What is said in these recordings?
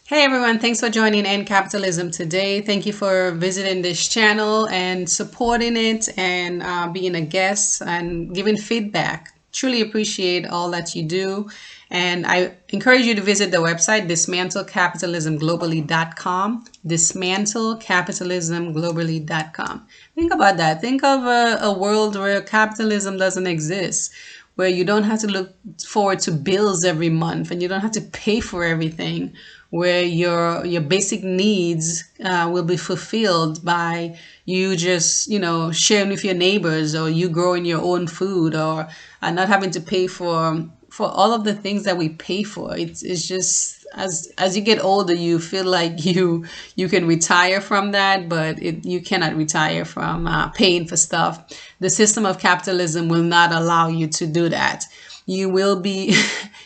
Hey everyone, thanks for joining in Capitalism today. Thank you for visiting this channel and supporting it and being a guest and giving feedback. Truly appreciate all that you do. And I encourage you to visit the website dismantlecapitalismglobally.com. Dismantlecapitalismglobally.com. Think about that. Think of a world where capitalism doesn't exist, where you don't have to look forward to bills every month and you don't have to pay for everything, where your basic needs will be fulfilled by you just sharing with your neighbors, or you growing your own food, or not having to pay for all of the things that we pay for. It's just as you get older, you feel like you can retire from that, but you cannot retire from paying for stuff. The system of capitalism will not allow you to do that. You will be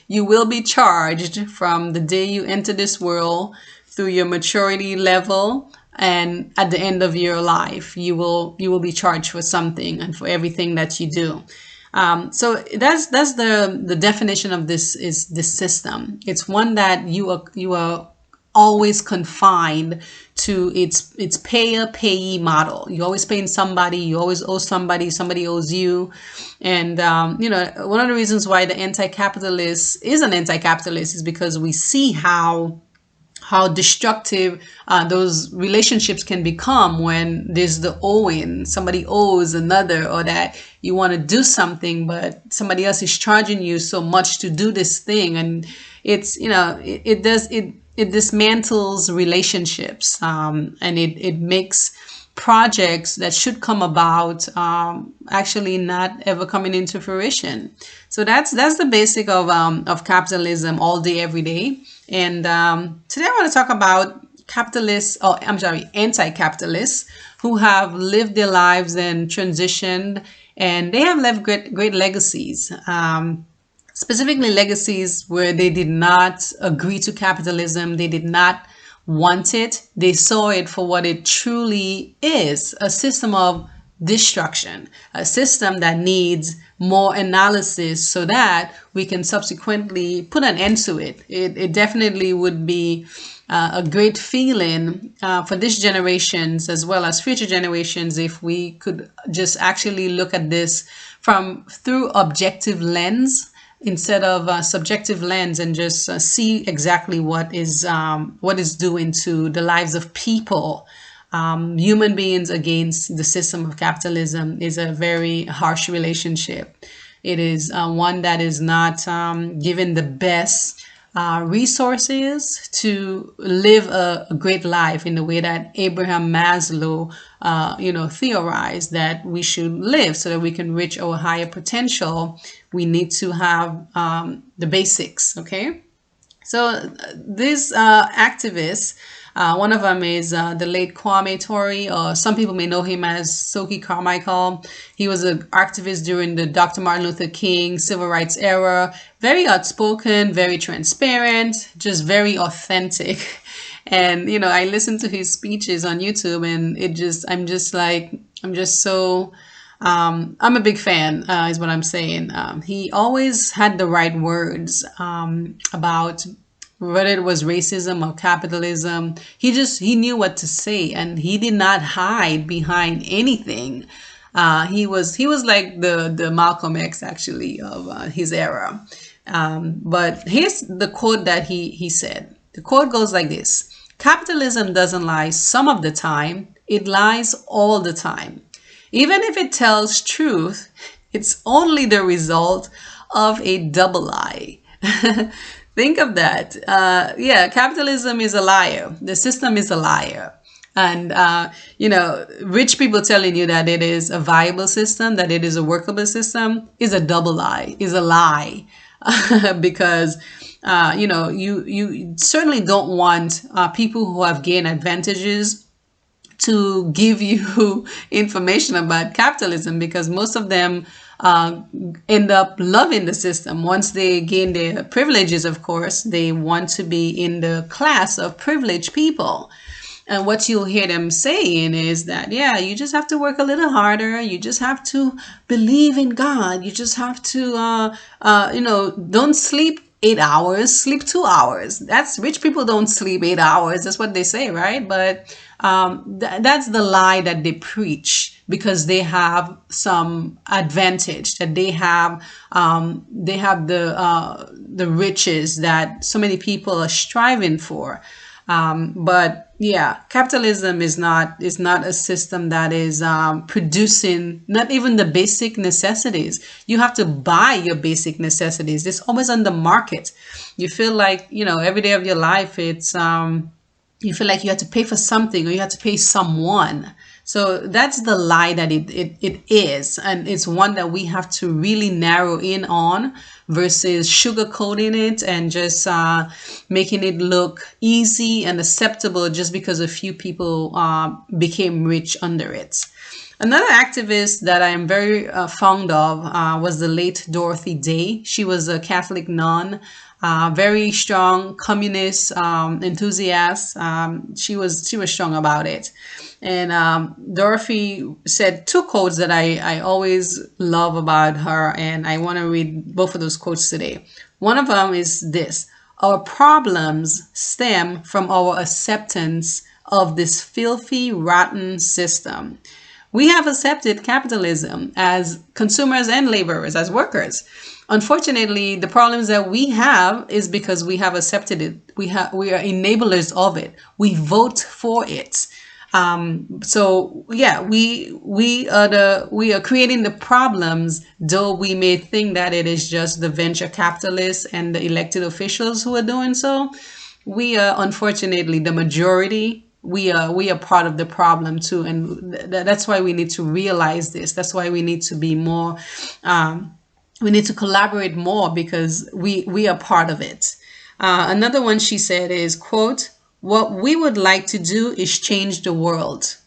you will be charged from the day you enter this world through your maturity level, and at the end of your life you will be charged for something and for everything that you do. So that's the definition of this system. It's one that you are always confined to its payer payee model. You're always paying somebody, you always owe somebody, somebody owes you. And one of the reasons why the anti-capitalist is an anti-capitalist is because we see how destructive those relationships can become when there's the owing. Somebody owes another, or that you want to do something, but somebody else is charging you so much to do this thing. And it dismantles relationships, and it makes projects that should come about actually not ever coming into fruition. So that's the basic of capitalism all day, every day. And today I want to talk about capitalists, or I'm sorry, anti-capitalists who have lived their lives and transitioned, and they have left great legacies. Specifically legacies where they did not agree to capitalism, they did not want it, they saw it for what it truly is: a system of destruction, a system that needs more analysis so that we can subsequently put an end to it. It definitely would be a great feeling for this generations as well as future generations if we could just actually look at this through objective lens instead of a subjective lens, and just see exactly what is doing to the lives of people. Human beings against the system of capitalism is a very harsh relationship. It is one that is not given the best resources to live a great life in the way that Abraham Maslow theorized that we should live so that we can reach our higher potential. We need to have the basics. Okay, so these activists, one of them is the late Kwame Ture, or some people may know him as Soki Carmichael. He was an activist during the Dr. Martin Luther King civil rights era. Very outspoken, very transparent, just very authentic. And I listened to his speeches on YouTube, and I'm a big fan, is what I'm saying. He always had the right words about whether it was racism or capitalism. He knew what to say, and he did not hide behind anything. He was like the Malcolm X, actually, of his era. But here's the quote that he said. The quote goes like this: "Capitalism doesn't lie some of the time, it lies all the time. Even if it tells truth, it's only the result of a double lie." Think of that. Yeah, capitalism is a liar. The system is a liar. And, rich people telling you that it is a viable system, that it is a workable system, is a double lie, is a lie. Because, you certainly don't want people who have gained advantages to give you information about capitalism, because most of them end up loving the system. Once they gain their privileges, of course, they want to be in the class of privileged people. And what you'll hear them saying is that, yeah, you just have to work a little harder. You just have to believe in God. You just have to, don't sleep 8 hours, sleep 2 hours. That's rich people don't sleep 8 hours. That's what they say, right? But that's the lie that they preach because they have some advantage that they have the riches that so many people are striving for. But yeah, capitalism is not a system that is producing not even the basic necessities. You have to buy your basic necessities. It's always on the market. You feel like every day of your life you feel like you have to pay for something or you have to pay someone. So that's the lie that it is. And it's one that we have to really narrow in on versus sugarcoating it and just making it look easy and acceptable just because a few people became rich under it. Another activist that I am very fond of was the late Dorothy Day. She was a Catholic nun, very strong communist enthusiast. She was strong about it. And Dorothy said two quotes that I always love about her, and I want to read both of those quotes today. One of them is this: "Our problems stem from our acceptance of this filthy, rotten system. We have accepted capitalism as consumers and laborers, as workers. Unfortunately, the problems that we have is because we have accepted it. We are enablers of it. We vote for it. So yeah, we are creating the problems, though we may think that it is just the venture capitalists and the elected officials who are doing so. We are unfortunately the majority. We are part of the problem too, and that's why we need to realize this. That's why we need to be more. We need to collaborate more because we are part of it." Another one she said is, quote, "What we would like to do is change the world.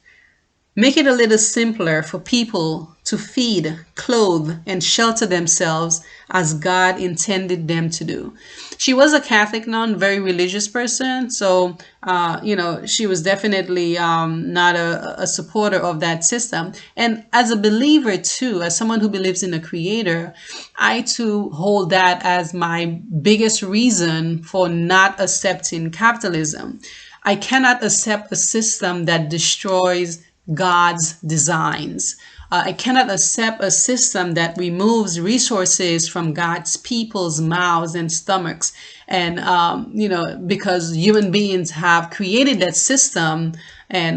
Make it a little simpler for people to feed, clothe, and shelter themselves as God intended them to do." She was a Catholic nun, very religious person. So, she was definitely not a supporter of that system. And as a believer too, as someone who believes in a creator, I too hold that as my biggest reason for not accepting capitalism. I cannot accept a system that destroys God's designs. I cannot accept a system that removes resources from God's people's mouths and stomachs. And, because human beings have created that system and,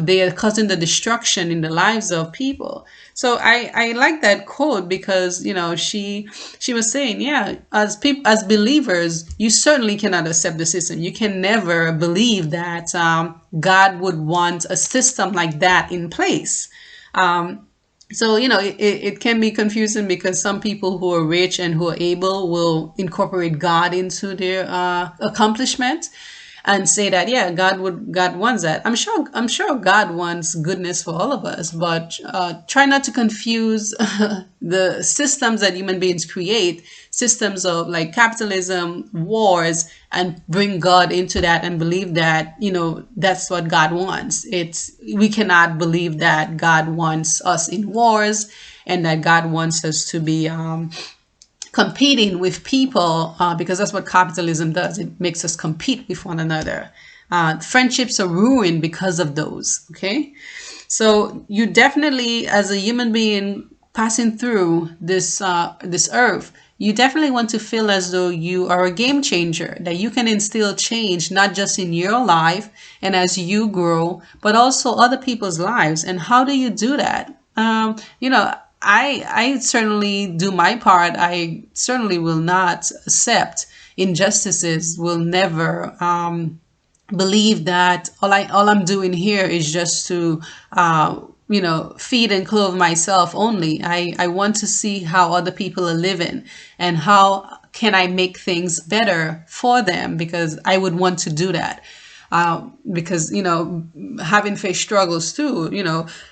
they are causing the destruction in the lives of people. So I like that quote because, she was saying, yeah, as believers, you certainly cannot accept the system. You can never believe that God would want a system like that in place. So, it can be confusing because some people who are rich and who are able will incorporate God into their accomplishment and say that, yeah, God wants that. I'm sure God wants goodness for all of us, but try not to confuse the systems that human beings create, systems of like capitalism, wars, and bring God into that and believe that, that's what God wants. We cannot believe that God wants us in wars and that God wants us to be competing with people because that's what capitalism does. It makes us compete with one another. Friendships are ruined because of those. Okay, so you definitely, as a human being passing through this earth, you definitely want to feel as though you are a game changer, that you can instill change not just in your life and as you grow, but also other people's lives. And how do you do that? I certainly do my part. I certainly will not accept injustices, will never believe that all I'm doing here is just to feed and clothe myself only. I want to see how other people are living and how can I make things better for them, because I would want to do that. Because having faced struggles too,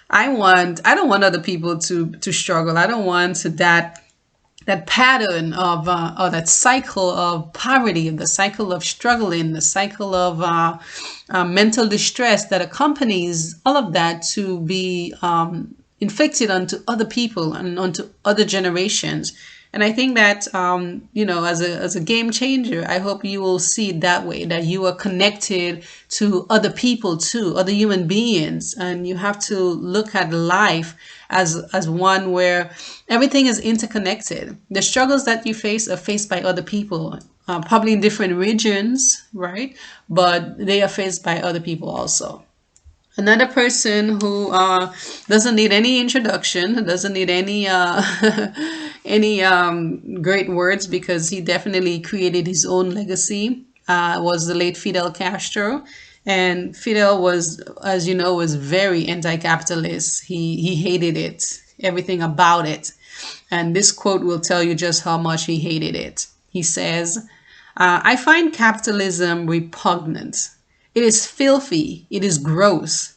I don't want other people to struggle. I don't want that pattern of or that cycle of poverty, the cycle of struggling, the cycle of mental distress that accompanies all of that to be inflicted onto other people and onto other generations. And I think that, as a game changer, I hope you will see it that way, that you are connected to other people too, other human beings. And you have to look at life as one where everything is interconnected. The struggles that you face are faced by other people, probably in different regions, right? But they are faced by other people also. Another person who doesn't need any introduction, doesn't need any any great words, because he definitely created his own legacy, was the late Fidel Castro. And Fidel was, as you know, was very anti-capitalist. He hated it, everything about it. And this quote will tell you just how much he hated it. He says, I find capitalism repugnant. It is filthy. It is gross.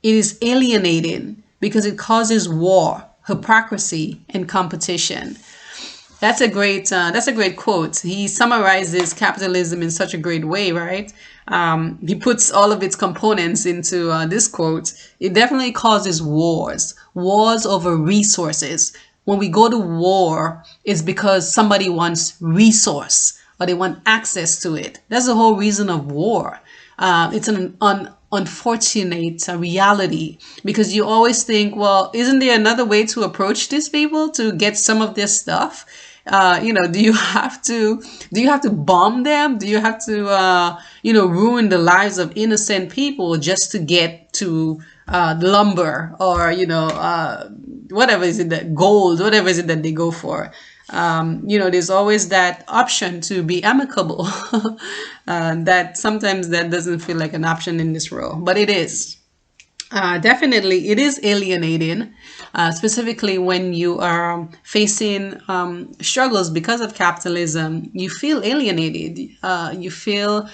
It is alienating because it causes war, hypocrisy, and competition. That's a great quote. He summarizes capitalism in such a great way, right? He puts all of its components into this quote. It definitely causes wars, wars over resources. When we go to war, it's because somebody wants resource or they want access to it. That's the whole reason of war. It's an unfortunate reality, because you always think, well, isn't there another way to approach these people to get some of their stuff? Do you have to bomb them? Do you have to ruin the lives of innocent people just to get to lumber, or whatever is it, that gold, whatever is it that they go for? There's always that option to be amicable. That sometimes that doesn't feel like an option in this world, but it is. Definitely, it is alienating, specifically when you are facing struggles because of capitalism. You feel alienated. You feel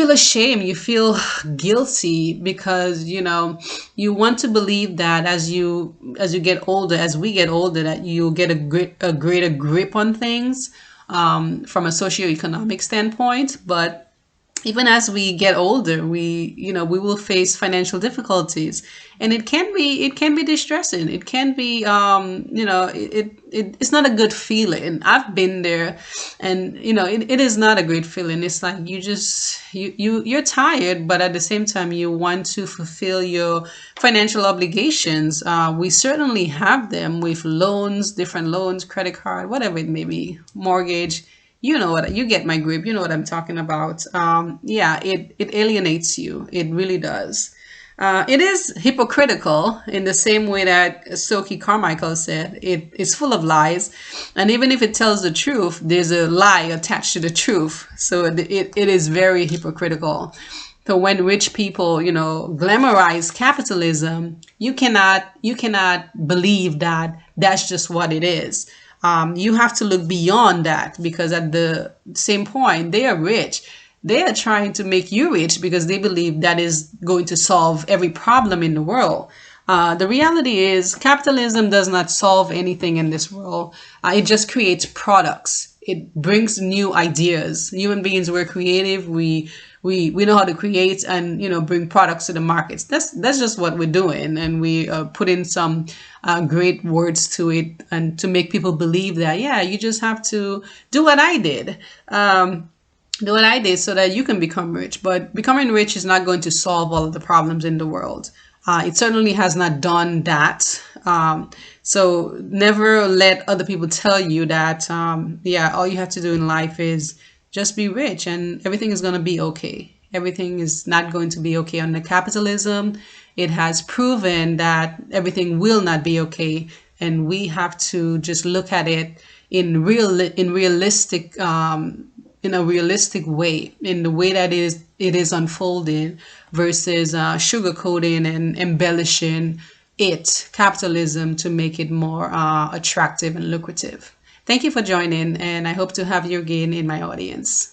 ashamed. You feel guilty, because you want to believe that as you get older, as we get older, that you get a greater grip on things from a socioeconomic standpoint. But even as we get older, we will face financial difficulties, and it can be distressing. It can be it's not a good feeling. I've been there, and it is not a great feeling. It's like you're tired, but at the same time you want to fulfill your financial obligations. We certainly have them with loans, different loans, credit card, whatever it may be, mortgage. You get my grip. You know what I'm talking about. Yeah, it alienates you. It really does. It is hypocritical in the same way that Soki Carmichael said. It is full of lies, and even if it tells the truth, there's a lie attached to the truth. So it is very hypocritical. So when rich people, glamorize capitalism, you cannot believe that that's just what it is. You have to look beyond that, because at the same point, they are rich. They are trying to make you rich because they believe that is going to solve every problem in the world. The reality is capitalism does not solve anything in this world. It just creates products. It brings new ideas. Human beings, we're creative. We know how to create and bring products to the markets. That's just what we're doing, and we put in some great words to it, and to make people believe that, yeah, you just have to do what I did. Do what I did so that you can become rich. But becoming rich is not going to solve all of the problems in the world. It certainly has not done that. So never let other people tell you that, all you have to do in life is just be rich and everything is going to be okay. Everything is not going to be okay under capitalism. It has proven that everything will not be okay. And we have to just look at it in realistic, in a realistic way, in the way that it is unfolding, versus sugarcoating and embellishing capitalism, to make it more attractive and lucrative. Thank you for joining, and I hope to have you again in my audience.